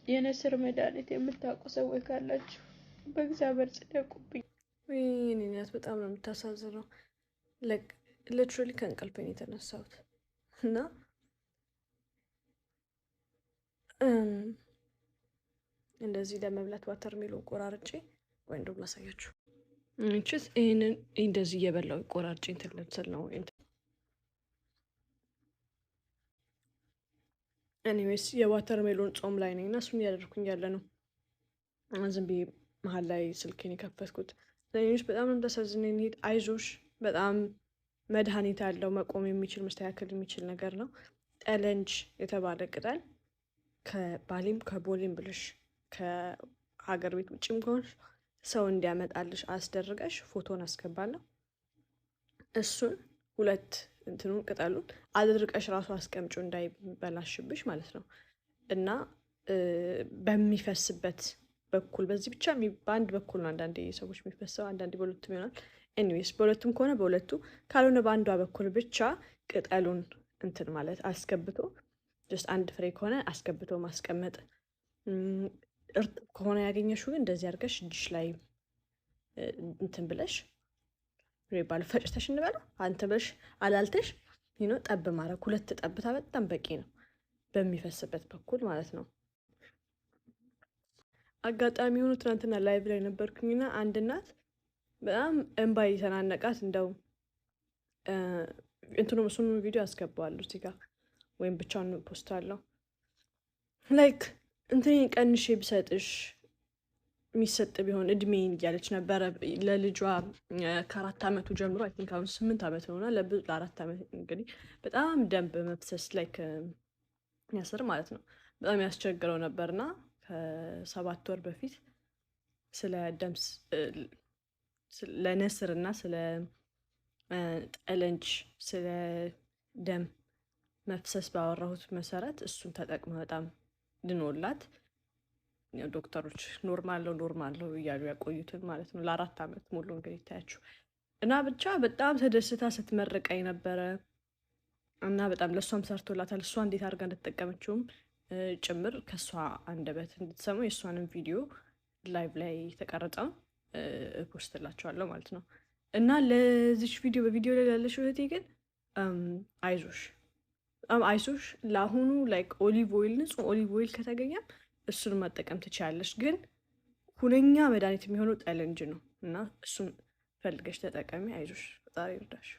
የነስር መድኃኒት የምታውቁ ሰዎች ካላችሁ በእግዚአብሔር ጽደቁብኝ። ወይኔ እናት በጣም ነው የምታሳዝነው። ሊትራሊ ከእንቅልፌ ነው የተነሳሁት እና እንደዚህ ለመብላት ዋተር ሜሎን ቆራርጬ ወይ እንደውም ላሳያችሁ። እንችስ ይሄንን እንደዚህ እየበላው ቆራርጬ እንትን ልትል ነው። ኤኒዌይስ የዋተር ሜሎን ጾም ላይ ነኝ እና እሱን እያደረኩኝ ያለ ነው። ዝም ብዬ መሀል ላይ ስልኬን የከፈትኩት። ለኔዎች በጣም ነው የምታሳዝነኝ። ሄድ አይዞሽ፣ በጣም መድኃኒት ያለው መቆም የሚችል መስተካከል የሚችል ነገር ነው። ጠለንጅ የተባለ ቅጠል ከባሌም ከቦሌም ብለሽ ከሀገር ቤት ውጭም ከሆንሽ ሰው እንዲያመጣልሽ አስደርገሽ ፎቶን አስገባለሁ። እሱን ሁለት እንትኑን ቅጠሉን አድርቀሽ ራሱ አስቀምጩ እንዳይበላሽብሽ ማለት ነው። እና በሚፈስበት በኩል በዚህ ብቻ በአንድ በኩል ነው አንዳንዴ ሰዎች የሚፈሰው፣ አንዳንዴ በሁለቱም ይሆናል። ኤኒዌይስ በሁለቱም ከሆነ በሁለቱ ካልሆነ በአንዷ በኩል ብቻ ቅጠሉን እንትን ማለት አስገብቶ ጀስት አንድ ፍሬ ከሆነ አስገብቶ ማስቀመጥ። እርጥብ ከሆነ ያገኘሽው ግን እንደዚህ አድርገሽ እጅሽ ላይ እንትን ብለሽ ባል ፈጭተሽ እንበለው አንተ ብለሽ አላልተሽ ጠብ ማድረግ። ሁለት ጠብታ በጣም በቂ ነው፣ በሚፈስበት በኩል ማለት ነው። አጋጣሚ ሆኖ ትናንትና ላይቭ ላይ ነበርኩኝና አንድ እናት በጣም እንባ የተናነቃት እንደው እንትኑ እሱን ቪዲዮ አስገባዋለሁ እዚህ ጋር ወይም ብቻውን ፖስት አለው። ላይክ እንትን ቀንሼ ብሰጥሽ የሚሰጥ ቢሆን እድሜን እያለች ነበረ ለልጇ ከ4 ዓመቱ ጀምሮ አይ ቲንክ አሁን 8 ዓመት ሆና ለ4 ዓመት እንግዲህ በጣም ደም በመፍሰስ ላይክ ያስር ማለት ነው በጣም ያስቸግረው ነበርና ከ7 ወር በፊት ስለ ደም ለነስር እና ስለ ጠለንጅ ስለ ደም መፍሰስ ባወራሁት መሰረት እሱን ተጠቅመ በጣም ድኖላት ዶክተሮች ኖርማል ነው እያሉ ያቆዩትን ማለት ነው ለ4 ዓመት ሙሉ እንግዲህ ታያችሁ። እና ብቻ በጣም ተደስታ ስትመርቀኝ ነበረ እና በጣም ለእሷም ሰርቶላታል። እሷ እንዴት አድርጋ እንደተጠቀመችውም ጭምር ከእሷ አንደበት እንድትሰሙ የእሷንም ቪዲዮ ላይቭ ላይ ተቀረጸውን ፖስትላቸዋለሁ ማለት ነው። እና ለዚች ቪዲዮ በቪዲዮ ላይ ያለሽ እህቴ ግን አይዞሽ፣ በጣም አይዞሽ። ለአሁኑ ላይክ ኦሊቭ ኦይል፣ ንጹህ ኦሊቭ ኦይል ከተገኘም እሱን መጠቀም ትችላለሽ። ግን ሁነኛ መድኃኒት የሚሆነው ጠለንጅ ነው እና እሱን ፈልገሽ ተጠቀሚ። አይዞሽ፣ ፈጣሪ ይርዳሽ።